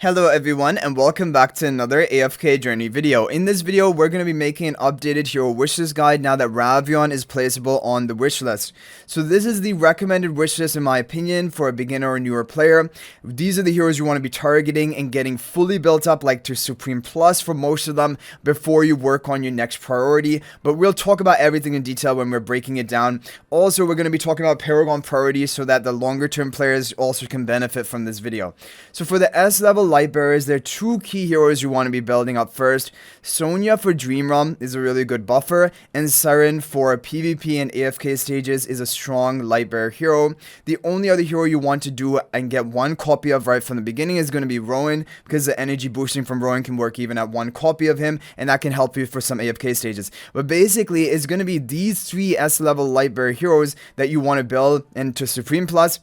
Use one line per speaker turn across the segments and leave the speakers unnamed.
Hello everyone and welcome back to another AFK journey video. In this video, we're going to be making an updated hero wishlist guide now that Ravion is placeable on the wishlist. So this is the recommended wishlist in my opinion for a beginner or newer player. These are the heroes you want to be targeting and getting fully built up like to Supreme Plus for most of them before you work on your next priority. But we'll talk about everything in detail when we're breaking it down. Also, we're going to be talking about Paragon priorities so that the longer term players also can benefit from this video. So for the S level Lightbearers, there are two key heroes you want to be building up first. Sonya for Dream Realm is a really good buffer, and Siren for PvP and AFK stages is a strong Lightbearer hero. The only other hero you want to do and get one copy of right from the beginning is going to be Rowan, because the energy boosting from Rowan can work even at one copy of him, and that can help you for some AFK stages. But basically, it's going to be these three S level Lightbearer heroes that you want to build into Supreme Plus,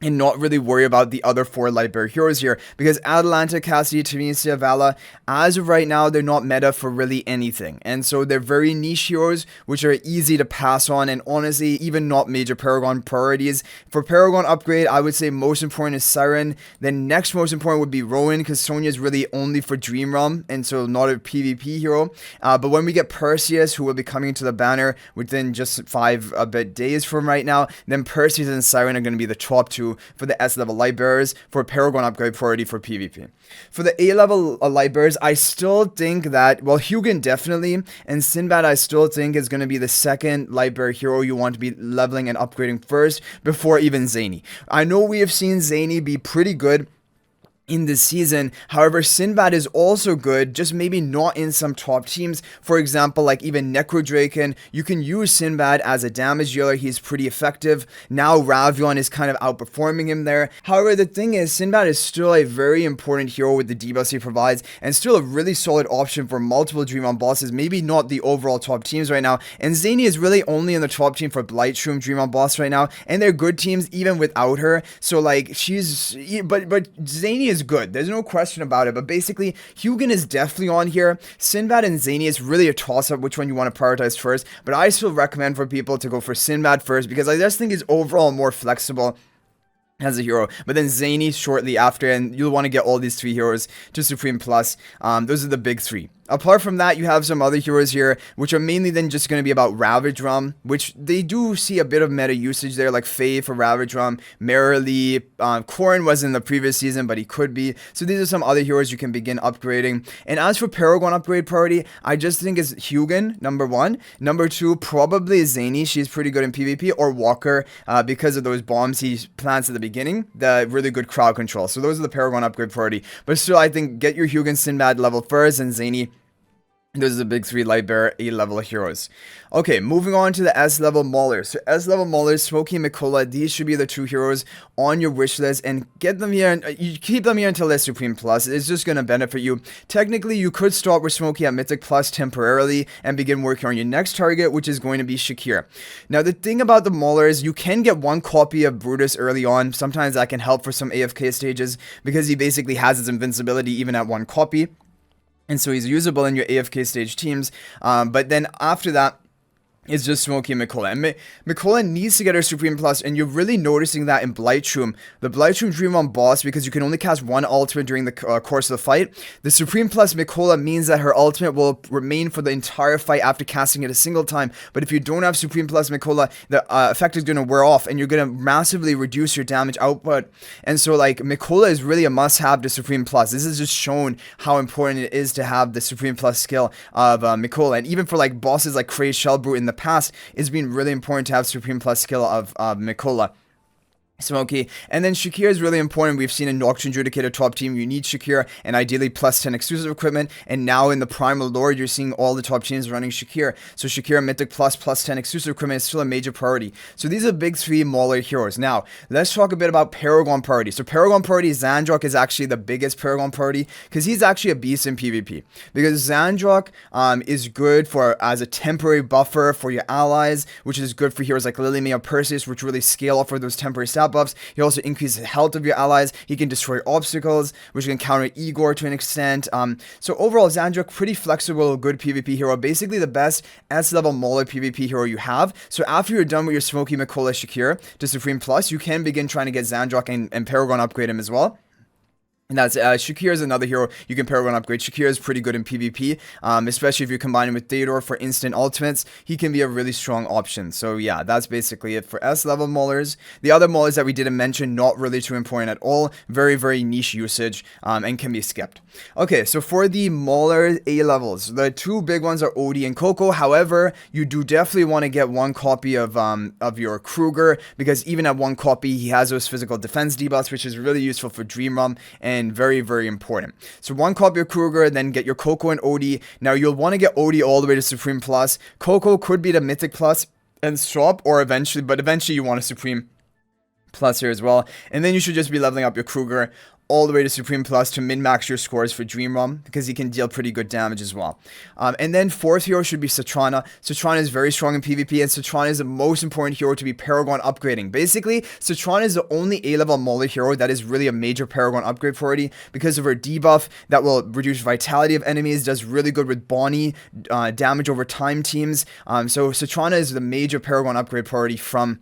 and not really worry about the other four Lightbearer heroes here, because Atalanta, Cassidy, Tunisia, Vala, as of right now, they're not meta for really anything, and so they're very niche heroes, which are easy to pass on, and honestly, even not major Paragon priorities. For Paragon upgrade, I would say most important is Siren, then next most important would be Rowan, because Sonya is really only for Dream Realm, and so not a PvP hero, but when we get Perseus, who will be coming into the banner within just 5 days from right now, then Perseus and Siren are going to be the top two for the S level Lightbearers for Paragon upgrade priority for PvP. For the A level Lightbearers, I still think that, well, Hugin definitely, and Sinbad I still think is going to be the second Lightbearer hero you want to be leveling and upgrading first before even Zany. I know we have seen Zany be pretty good in this season. However, Sinbad is also good, just maybe not in some top teams. For example, like even Necrodraken, you can use Sinbad as a damage dealer. He's pretty effective. Now Ravion is kind of outperforming him there. However, the thing is, Sinbad is still a very important hero with the debuffs he provides, and still a really solid option for multiple Dream On bosses, maybe not the overall top teams right now. And Zany is really only in the top team for Blightshroom Dream On boss right now, and they're good teams even without her. So like but Zany is good, there's no question about it. But basically, Hugin is definitely on here. Sinbad and Zany is really a toss-up which one you want to prioritize first, but I still recommend for people to go for Sinbad first, because I just think he's overall more flexible as a hero, but then Zany shortly after, and you'll want to get all these three heroes to Supreme Plus. Those are the big three. Apart from that, you have some other heroes here, which are mainly then just going to be about Ravage Realm, which they do see a bit of meta usage there, like Faye for Ravage Realm, Merrily, Corrin was in the previous season, but he could be. So these are some other heroes you can begin upgrading. And as for Paragon upgrade priority, I just think it's Hugin, number one. Number two, probably Zany. She's pretty good in PvP, or Walker, because of those bombs he plants at the beginning, the really good crowd control. So those are the Paragon upgrade priority. But still, I think get your Hugin Sinbad level first, and Zany. Those are the big three Lightbearer A level heroes. Okay, moving on to the S level Maulers. So S level Maulers, Smokey and Mikola, these should be the two heroes on your wish list, and get them here, and you keep them here until they're Supreme Plus. It's just going to benefit you. Technically, you could start with Smokey at Mythic Plus temporarily and begin working on your next target, which is going to be Shakir. Now, the thing about the Maulers, you can get one copy of Brutus early on. Sometimes that can help for some AFK stages, because he basically has his invincibility even at one copy. And so he's usable in your AFK stage teams, but then after that, it's just Smokey and Mikola. And Mikola needs to get her Supreme Plus, and you're really noticing that in Blightshroom. The Blightshroom Dream On boss, because you can only cast one ultimate during the course of the fight, the Supreme Plus Mikola means that her ultimate will remain for the entire fight after casting it a single time. But if you don't have Supreme Plus Mikola, the effect is going to wear off, and you're going to massively reduce your damage output. And so, like, Mikola is really a must-have to Supreme Plus. This has just shown how important it is to have the Supreme Plus skill of Mikola. And even for, like, bosses like Craze Shellbrute in the past, it's been really important to have Supreme Plus skill of Mikola. Smokey. And then Shakir is really important. We've seen a Nocturne Judicator top team, you need Shakir, and ideally plus 10 exclusive equipment. And now in the Primal Lord, you're seeing all the top teams running Shakir. So Shakir, Mythic plus 10 exclusive equipment is still a major priority. So these are big three Mauler heroes. Now, let's talk a bit about Paragon priority. So Paragon priority, Zandrok is actually the biggest Paragon priority, because he's actually a beast in PvP. Because Zandrok is good for as a temporary buffer for your allies, which is good for heroes like Lily May or Perseus, which really scale off for those temporary stat buffs. He also increases the health of your allies. He can destroy obstacles, which can counter Igor to an extent. So overall, Zandrok, pretty flexible, good PvP hero. Basically the best S-level Mauler PvP hero you have. So after you're done with your Smokey, Mikola, Shakir to Supreme Plus, you can begin trying to get Zandrok and Paragon upgrade him as well. And that's Shakir is another hero you can Paragon upgrade. Shakir is pretty good in PvP, especially if you combine him with Theodore for instant ultimates. He can be a really strong option. So yeah, that's basically it for S level Maulers. The other Maulers that we didn't mention, not really too important at all. Very, very niche usage and can be skipped. Okay, so for the Mauler A levels, the two big ones are Odie and Coco. However, you do definitely want to get one copy of your Kruger, because even at one copy, he has those physical defense debuffs, which is really useful for Dream Realm and very, very important. So one copy of Kruger, then get your Coco and Odie. Now you'll want to get Odie all the way to Supreme Plus. Coco could be the Mythic Plus and swap, or eventually you want a Supreme Plus here as well. And then you should just be leveling up your Kruger all the way to Supreme Plus to min-max your scores for Dream Realm, because he can deal pretty good damage as well. And then fourth hero should be Satrana. Satrana is very strong in PvP, and Satrana is the most important hero to be Paragon upgrading. Basically, Satrana is the only A-level Mauler hero that is really a major Paragon upgrade priority because of her debuff that will reduce vitality of enemies, does really good with Bonnie, damage over time teams. So Satrana is the major Paragon upgrade priority from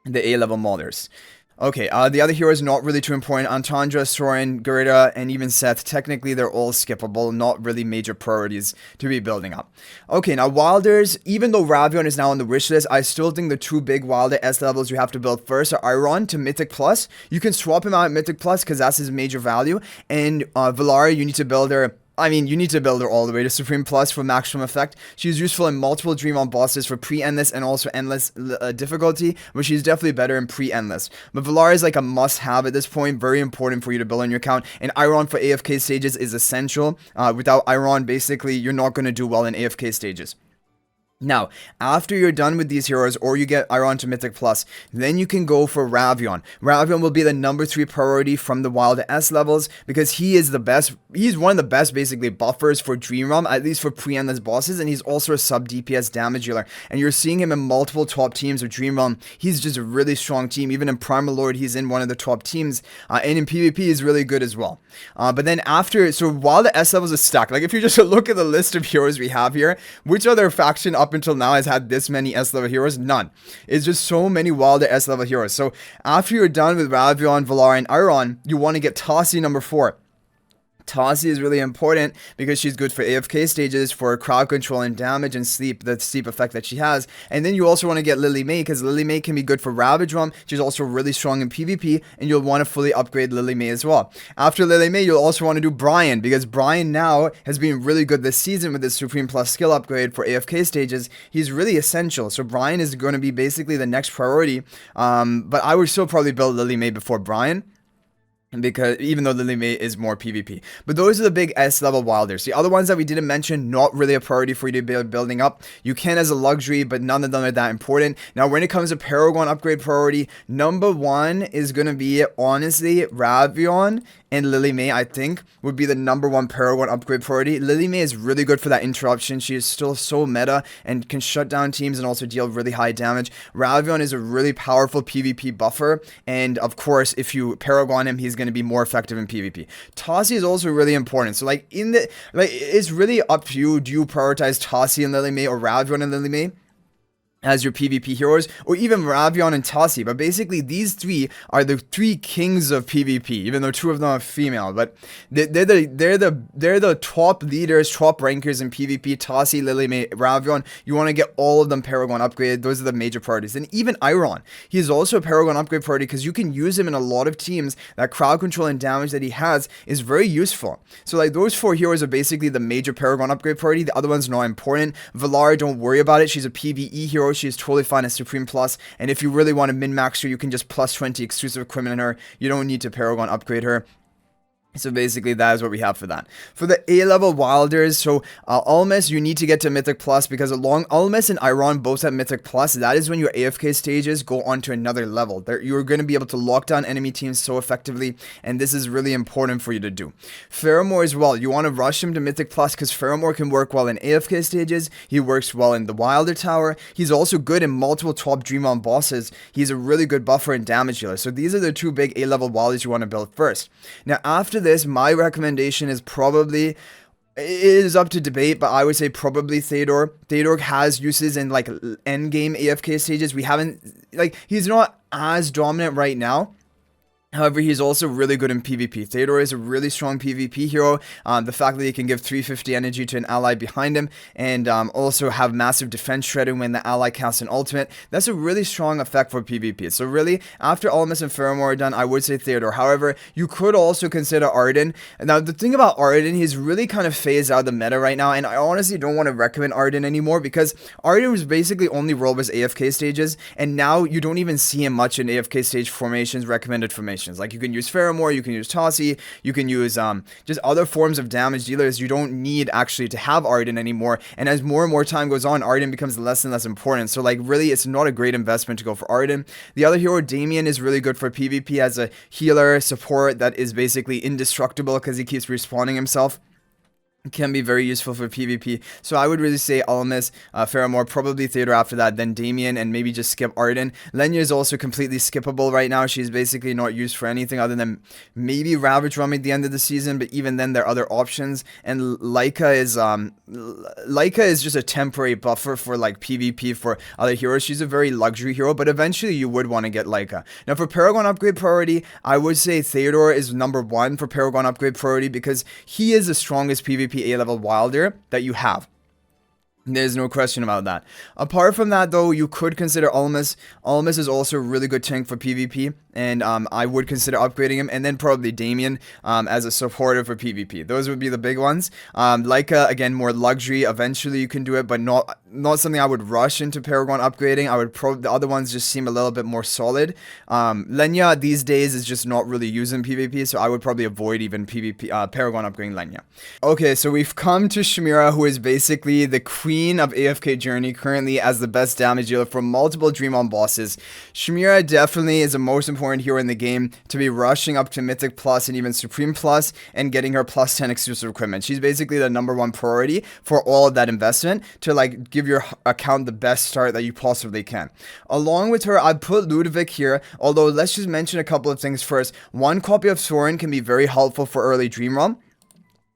the A-level Maulers. Okay, the other heroes not really too important. Antandra, Soren, Gerda, and even Seth. Technically, they're all skippable, not really major priorities to be building up. Okay, now Wilders, even though Ravion is now on the wish list, I still think the two big Wilder S levels you have to build first are Iron to Mythic Plus. You can swap him out at Mythic Plus because that's his major value. And Valaria, you need to build her. You need to build her all the way to Supreme Plus for maximum effect. She's useful in multiple Dream On bosses for pre-endless and also endless difficulty, but she's definitely better in pre-endless. But Valaria is like a must-have at this point, very important for you to build on your account. And Iron for AFK stages is essential. Without Iron, basically, you're not going to do well in AFK stages. Now, after you're done with these heroes, or you get Iron to Mythic Plus, then you can go for Ravion. Ravion will be the number 3 priority from the Wild S levels, because he is the best, he's one of the best basically buffers for Dream Realm, at least for pre-endless bosses, and he's also a sub DPS damage dealer, and you're seeing him in multiple top teams of Dream Realm. He's just a really strong team. Even in Primal Lord, he's in one of the top teams, and in PvP, he's really good as well. But then after, so while the S levels are stacked, like if you just look at the list of heroes we have here, which other faction up until now has had this many S level heroes? None. It's just so many wilder S level heroes. So after you're done with Ravion, Valaria, and Iron, you want to get Tassi number 4. Tassi is really important because she's good for AFK stages, for crowd control and damage and sleep, the sleep effect that she has. And then you also want to get Lily May, because Lily May can be good for Ravage Realm. She's also really strong in PvP, and you'll want to fully upgrade Lily May as well. After Lily May, you'll also want to do Brian, because Brian now has been really good this season with his Supreme Plus skill upgrade for AFK stages. He's really essential. So Brian is going to be basically the next priority. But I would still probably build Lily May before Brian, because even though Lily May is more PvP. But those are the big S level wilders. The other ones that we didn't mention, not really a priority for you to be building up. You can as a luxury, but none of them are that important. Now, when it comes to Paragon upgrade priority, number 1 is going to be, honestly, Ravion and Lily May, I think, would be the number 1 Paragon upgrade priority. Lily May is really good for that interruption. She is still so meta and can shut down teams and also deal really high damage. Ravion is a really powerful PvP buffer, and of course, if you Paragon him, he's going to be more effective in PvP. Tassi is also really important. So it's really up to you. Do you prioritize Tassi and Lily May or Ravion and Lily May as your PvP heroes, or even Ravion and Tassi? But basically, these 3 are the 3 kings of PvP, even though 2 of them are female. But they're the top leaders, top rankers in PvP. Tassi, Lily May, Ravion. You want to get all of them Paragon upgraded. Those are the major priorities. And even Iron, he is also a Paragon upgrade priority, because you can use him in a lot of teams. That crowd control and damage that he has is very useful. So like those 4 heroes are basically the major Paragon upgrade priority. The other one's not important. Valaria, don't worry about it. She's a PvE hero. She's totally fine as Supreme Plus, and if you really want to min-max her, you can just plus 20 exclusive equipment in her. You don't need to Paragon upgrade her. So basically, that is what we have for that. For the A-level Wilders, so Almas, you need to get to Mythic Plus, because along Almas and Iron both have Mythic Plus. That is when your AFK stages go on to another level. You're going to be able to lock down enemy teams so effectively, and this is really important for you to do. Pheromore as well. You want to rush him to Mythic Plus, because Pheromore can work well in AFK stages. He works well in the Wilder Tower. He's also good in multiple top Dream On bosses. He's a really good buffer and damage dealer. So these are the 2 big A-level Wilders you want to build first. Now, after this, my recommendation is probably, it is up to debate, but I would say probably Theodore. Theodore has uses in like endgame AFK stages. We haven't, like, he's not as dominant right now. However, he's also really good in PvP. Theodore is a really strong PvP hero. The fact that he can give 350 energy to an ally behind him and also have massive defense shredding when the ally casts an ultimate, that's a really strong effect for PvP. So really, after Almas and Pheromore are done, I would say Theodore. However, you could also consider Arden. Now, the thing about Arden, he's really kind of phased out of the meta right now, and I honestly don't want to recommend Arden anymore because Arden was basically only rolled as AFK stages, and now you don't even see him much in AFK stage formations, recommended formations. Like you can use Pheromore, you can use Tossie, you can use just other forms of damage dealers. You don't need actually to have Arden anymore. And as more and more time goes on, Arden becomes less and less important. So like really, it's not a great investment to go for Arden. The other hero, Damien, is really good for PvP as a healer support that is basically indestructible because he keeps respawning himself. Can be very useful for PvP. So I would really say Almas, Pheromore, probably Theodore after that, then Damien, and maybe just skip Arden. Lenya is also completely skippable right now. She's basically not used for anything other than maybe Ravage Rum at the end of the season, but even then there are other options. And Leica is just a temporary buffer for like PvP for other heroes. She's a very luxury hero, but eventually you would want to get Leica. Now for Paragon upgrade priority, I would say Theodore is number 1 for Paragon upgrade priority because he is the strongest PvP A-level wilder that you have. There's no question about that. Apart from that, though, you could consider Almas. Almas is also a really good tank for PvP, and I would consider upgrading him. And then probably Damien as a supporter for PvP. Those would be the big ones. Leica, again, more luxury. Eventually, you can do it, but not something I would rush into Paragon upgrading. The other ones just seem a little bit more solid. Lenya these days is just not really using PvP, so I would probably avoid even PvP Paragon upgrading Lenya. Okay, so we've come to Shamira, who is basically the queen of AFK Journey, currently as the best damage dealer for multiple Dream On bosses. Shamira definitely is the most important hero in the game to be rushing up to Mythic Plus and even Supreme Plus and getting her plus 10 exclusive equipment. She's basically the number 1 priority for all of that investment to like give your account the best start that you possibly can. Along with her, I'd put Ludovic here, although let's just mention a couple of things first. 1 copy of Soren can be very helpful for early Dream Realm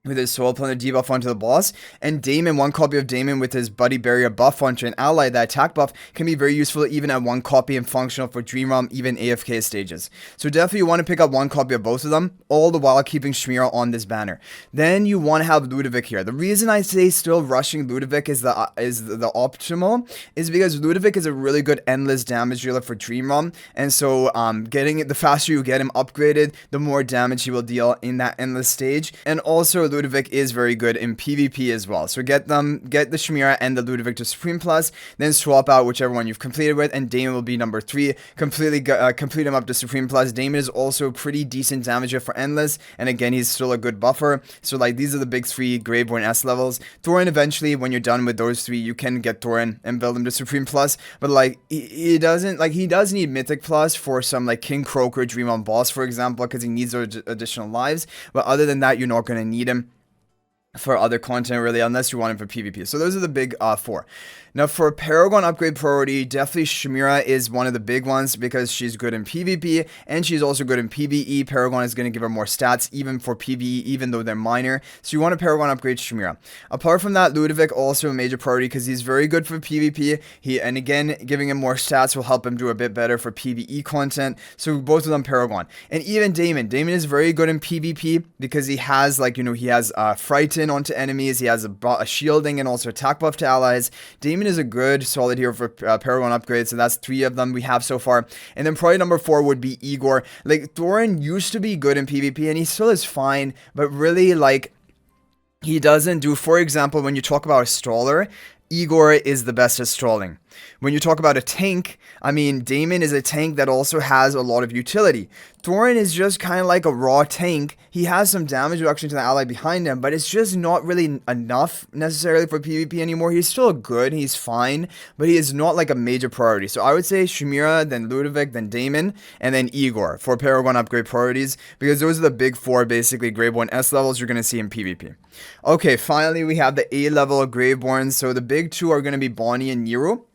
with his Soul Plunder debuff onto the boss, and Damon, 1 copy of Damon with his Buddy Barrier buff onto an ally, that attack buff can be very useful even at 1 copy and functional for Dream Realm, even AFK stages. So definitely you want to pick up 1 copy of both of them, all the while keeping Shamira on this banner. Then you want to have Ludovic here. The reason I say still rushing Ludovic is the optimal is because Ludovic is a really good endless damage dealer for Dream Realm, and so the faster you get him upgraded, the more damage he will deal in that endless stage. And also Ludovic is very good in PvP as well. So get the Shamira and the Ludovic to Supreme Plus, then swap out whichever one you've completed with, and Damon will be number 3. Complete him up to Supreme Plus. Damon is also pretty decent damager for Endless, and again, he's still a good buffer. So like these are the big 3 Graveborn S levels. Thorin, eventually, when you're done with those 3, you can get Thorin and build him to Supreme Plus, but like he does need Mythic Plus for some like King Croaker Dream On boss, for example, because he needs those additional lives, but other than that, you're not going to need him for other content really, unless you want him for PvP. So those are the big 4. Now for Paragon upgrade priority, definitely Shamira is one of the big ones because she's good in PvP and she's also good in PvE. Paragon is going to give her more stats even for PvE, even though they're minor. So you want to Paragon upgrade Shamira. Apart from that, Ludovic also a major priority because he's very good for PvP. And again, giving him more stats will help him do a bit better for PvE content. So both of them Paragon. And even Damon. Damon is very good in PvP because he has he has Frighten onto enemies. He has a shielding and also attack buff to allies. Damon is a good solid hero for Paragon upgrade, so that's 3 of them we have so far. And then probably number 4 would be Igor. Like Thorin used to be good in PvP and he still is fine, but really like he doesn't do, for example, when you talk about a Stroller, Igor is the best at strolling. When you talk about a tank, I mean, Damon is a tank that also has a lot of utility. Thorin is just kind of like a raw tank. He has some damage reduction to the ally behind him, but it's just not really enough necessarily for PvP anymore. He's still good, he's fine, but he is not like a major priority. So I would say Shamira, then Ludovic, then Damon, and then Igor for Paragon upgrade priorities, because those are the big 4 basically Graveborn S levels you're going to see in PvP. Okay, finally we have the A level of Graveborn. So the big 2 are going to be Bonnie and Nero.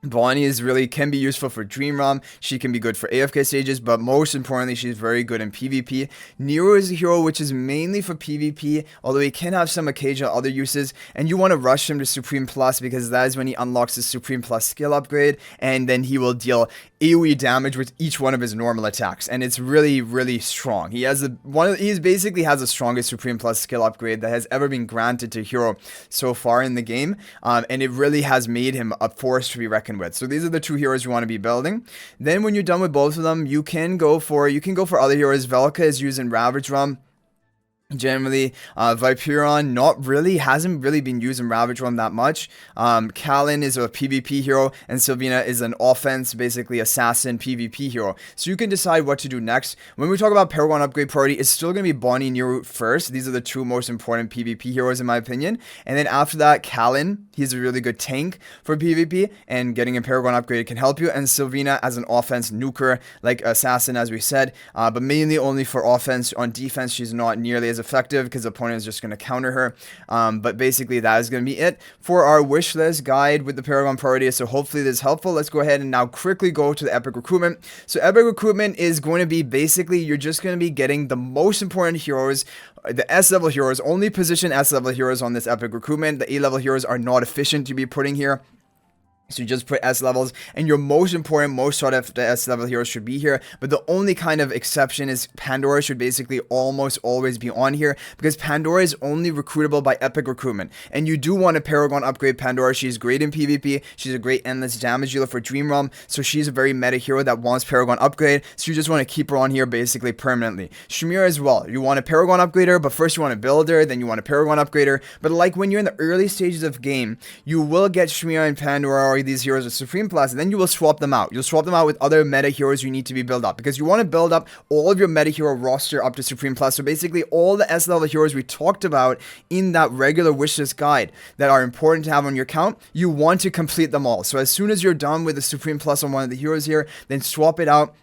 Bonnie is really can be useful for Dream Realm. She can be good for AFK stages, but most importantly, she's very good in PvP. Nero is a hero which is mainly for PvP, although he can have some occasional other uses. And you want to rush him to Supreme Plus because that is when he unlocks his Supreme Plus skill upgrade, and then he will deal AoE damage with each one of his normal attacks, and it's really, really strong. He has he basically has the strongest Supreme Plus skill upgrade that has ever been granted to a hero so far in the game, and it really has made him a force to be reckoned with. So these are the two heroes you want to be building. Then when you're done with both of them, you can go for other heroes. Velka is used in Ravage Realm. Generally, Viperon hasn't really been used in Ravage Realm that much. Kalin is a PvP hero, and Sylvina is an offense, basically assassin PvP hero. So you can decide what to do next. When we talk about Paragon upgrade priority, it's still going to be Bonnie and Nero first. These are the two most important PvP heroes in my opinion. And then after that, Kalin, he's a really good tank for PvP, and getting a Paragon upgrade can help you. And Sylvina as an offense nuker, like assassin as we said, but mainly only for offense. On defense, she's not nearly as effective because the opponent is just going to counter her. But basically that is going to be it for our wish list guide with the Paragon priority. So hopefully this is helpful. Let's go ahead and now quickly go to the epic recruitment. So epic recruitment is going to be basically you're just going to be getting the most important heroes, the S level heroes. Only position S level heroes on this epic recruitment. The A level heroes are not efficient to be putting here. So you just put S levels, and your most important, most sought after S level heroes should be here. But the only kind of exception is Pandora should basically almost always be on here, because Pandora is only recruitable by epic recruitment. And you do want to Paragon upgrade Pandora. She's great in PvP. She's a great endless damage dealer for Dream Realm. So she's a very meta hero that wants Paragon upgrade. So you just want to keep her on here basically permanently. Shamira as well. You want to Paragon upgrade her, but first you want to build her, then you want to Paragon upgrade her. But like when you're in the early stages of game, you will get Shamira and Pandora or these heroes with Supreme Plus, and then you will swap them out. You'll swap them out with other meta heroes you need to be built up, because you want to build up all of your meta hero roster up to Supreme Plus. So basically all the S level heroes we talked about in that regular wishlist guide that are important to have on your account, you want to complete them all. So as soon as you're done with the Supreme Plus on one of the heroes here, then swap it out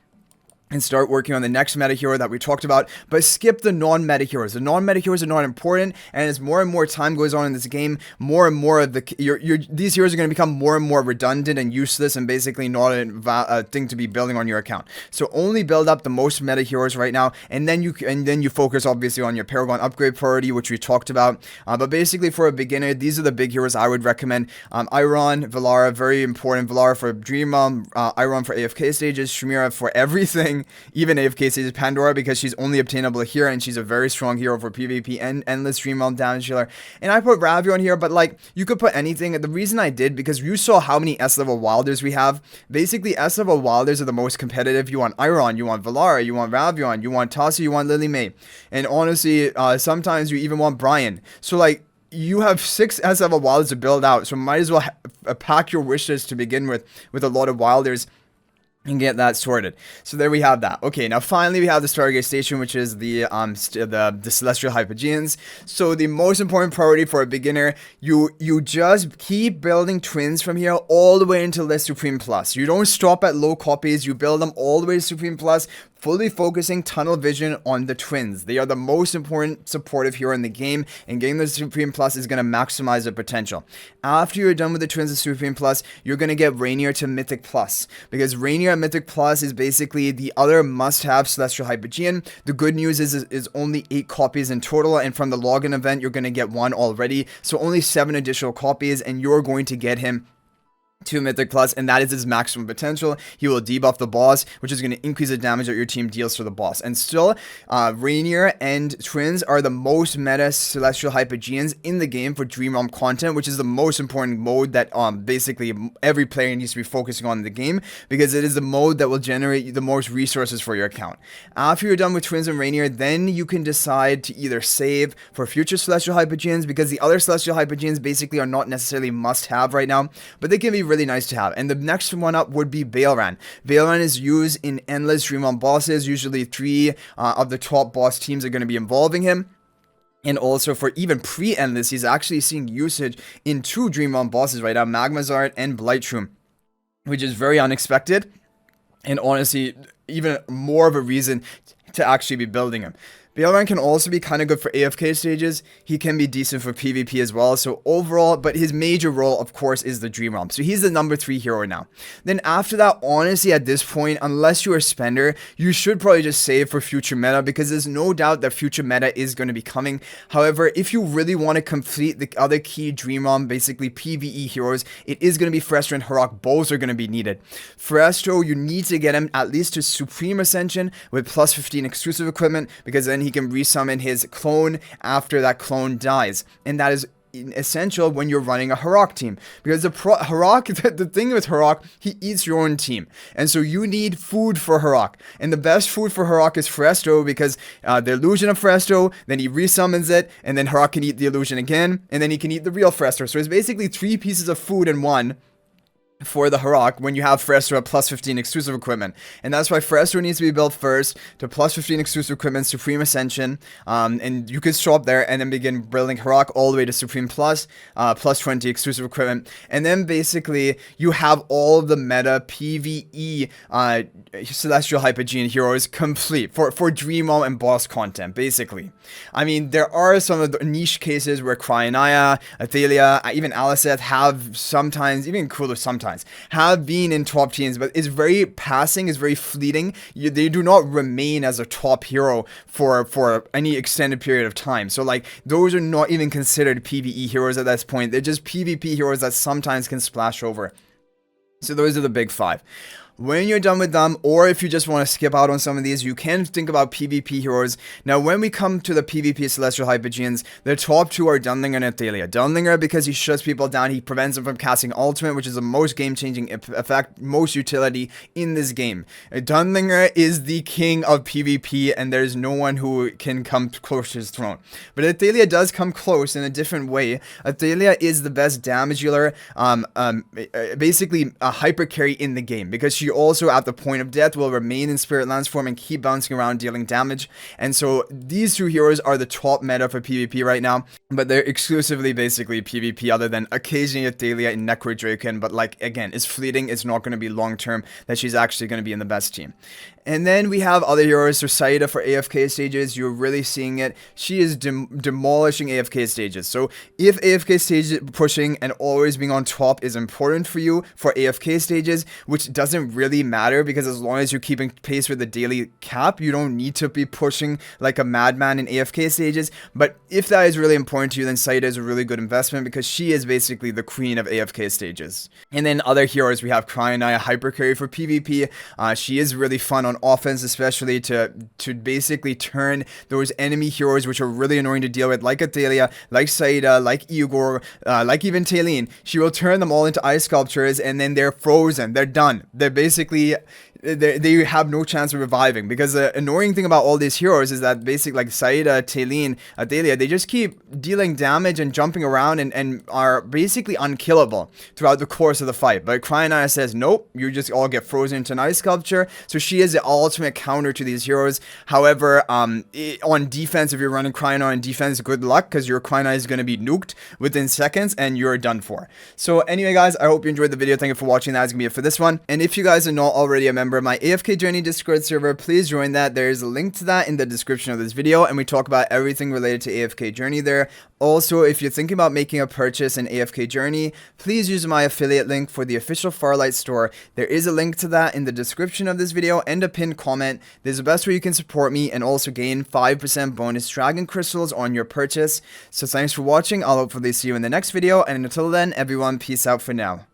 and start working on the next meta hero that we talked about, but skip the non-meta heroes. The non-meta heroes are not important, and as more and more time goes on in this game, more and more of these heroes are going to become more and more redundant and useless, and basically not a thing to be building on your account. So only build up the most meta heroes right now, and then you focus obviously on your Paragon upgrade priority, which we talked about. But basically for a beginner, these are the big heroes I would recommend. Iron, Valara, very important. Valara for Dream Realm, Iron for AFK stages, Shamira for everything. Even AFK stages, Pandora because she's only obtainable here, and she's a very strong hero for PvP and endless Dream Realm damage dealer. And I put Ravion here, but like you could put anything. The reason I did, because you saw how many S level wilders we have. Basically S level wilders are the most competitive. You want Iron, you want Valara, you want Ravion, you want Tassi, you want Lily May, and honestly sometimes you even want Brian. So like you have 6 S level wilders to build out, so might as well pack your wishes to begin with a lot of wilders and get that sorted. So there we have that. Okay, now finally we have the Stargaze station, which is the celestial hypogeans. So the most important priority for a beginner, you just keep building twins from here all the way until the Supreme Plus. You don't stop at low copies, you build them all the way to Supreme Plus, fully focusing tunnel vision on the twins. They are the most important supportive hero in the game, and getting the Supreme Plus is going to maximize their potential. After you're done with the twins and Supreme Plus, you're going to get Rainier to Mythic Plus, because Rainier at Mythic Plus is basically the other must-have Celestial Hypogean. The good news is only 8 copies in total, and from the login event, you're going to get 1 already, so only 7 additional copies, and you're going to get him to Mythic Plus, and that is his maximum potential. He will debuff the boss, which is going to increase the damage that your team deals to the boss. And still, Rainier and Twins are the most meta Celestial Hypogeans in the game for Dream Realm content, which is the most important mode that basically every player needs to be focusing on in the game, because it is the mode that will generate the most resources for your account. After you're done with Twins and Rainier, then you can decide to either save for future Celestial Hypogeans, because the other Celestial Hypogeans basically are not necessarily must-have right now, but they can be really nice to have. And the next one up would be Baelran. Baelran is used in endless Dream Realm bosses. Usually 3 of the top boss teams are going to be involving him. And also for even pre-endless, he's actually seeing usage in 2 Dream Realm bosses right now, Magmazart and Blightshroom, which is very unexpected, and honestly even more of a reason to actually be building him. Paragon can also be kind of good for AFK stages. He can be decent for PvP as well. So overall, but his major role, of course, is the Dream Realm. So he's the number 3 hero now. Then after that, honestly, at this point, unless you're a spender, you should probably just save for future meta, because there's no doubt that future meta is going to be coming. However, if you really want to complete the other key Dream Realm, basically PvE heroes, it is going to be Frestro and Harok. Both are going to be needed. Frestro, you need to get him at least to Supreme Ascension with plus 15 exclusive equipment, because then he can resummon his clone after that clone dies. And that is essential when you're running a Harok team, because Harok, the thing with Harok, he eats your own team, and so you need food for Harok, and the best food for Harok is Frestro, because the illusion of Frestro, then he resummons it, and then Harok can eat the illusion again, and then he can eat the real Frestro. So it's basically 3 pieces of food in one for the Harok when you have Frestro at plus 15 exclusive equipment. And that's why Frestro needs to be built first to plus 15 exclusive equipment, Supreme Ascension, and you can stop there and then begin building Harok all the way to Supreme Plus, plus 20 exclusive equipment. And then basically you have all of the meta PvE Celestial Hypogean heroes complete for Dream Realm and boss content, basically. I mean, there are some of the niche cases where Cryonia, Athalia, even Aliceth have sometimes, even Cooler sometimes, have been in top teams, but it's very passing, it's very fleeting. They do not remain as a top hero for any extended period of time. So like, those are not even considered PvE heroes at this point. They're just PvP heroes that sometimes can splash over. So those are the big 5. When you're done with them, or if you just want to skip out on some of these, you can think about PvP heroes. Now, when we come to the PvP Celestial Hypogeans, the top 2 are Dunlinger and Athalia. Dunlinger, because he shuts people down, he prevents them from casting Ultimate, which is the most game-changing effect, most utility in this game. Dunlinger is the king of PvP, and there's no one who can come close to his throne. But Athalia does come close in a different way. Athalia is the best damage dealer, basically a hyper carry in the game, because she also at the point of death will remain in Spirit Lance form and keep bouncing around dealing damage. And so these 2 heroes are the top meta for PvP right now, but they're exclusively basically PvP, other than occasionally Athalia and Necro Draken. But like, again, it's fleeting, it's not going to be long term that she's actually going to be in the best team. And then we have other heroes. So Saida for AFK stages, you're really seeing it. She is demolishing AFK stages. So if AFK stage pushing and always being on top is important for you for AFK stages, which doesn't really matter, because as long as you're keeping pace with the daily cap, you don't need to be pushing like a madman in AFK stages. But if that is really important to you, then Saida is a really good investment, because she is basically the queen of AFK stages. And then other heroes, we have Cryonia, hyper carry for PvP. She is really fun on offense, especially to basically turn those enemy heroes which are really annoying to deal with, like Athalia, like Saida, like Igor, like even Talene. She will turn them all into ice sculptures, and then they're frozen, they're done, they're basically they have no chance of reviving. Because the annoying thing about all these heroes is that basically, like Saida, Talene, Athalia, they just keep dealing damage and jumping around and are basically unkillable throughout the course of the fight. But Cryonia says, nope, you just all get frozen into an ice sculpture. So she is the ultimate counter to these heroes. However, on defense, if you're running Cryonia on defense, good luck, because your Cryonia is going to be nuked within seconds and you're done for. So anyway, guys, I hope you enjoyed the video. Thank you for watching. That's going to be it for this one. And if you guys are not already a member of my AFK Journey Discord server, please join that. There's a link to that in the description of this video, and we talk about everything related to AFK Journey there. Also, if you're thinking about making a purchase in AFK Journey, please use my affiliate link for the official Farlight store. There is a link to that in the description of this video and a pinned comment. There's the best way you can support me and also gain 5% bonus dragon crystals on your purchase. So thanks for watching. I'll hopefully see you in the next video, and until then, everyone, peace out for now.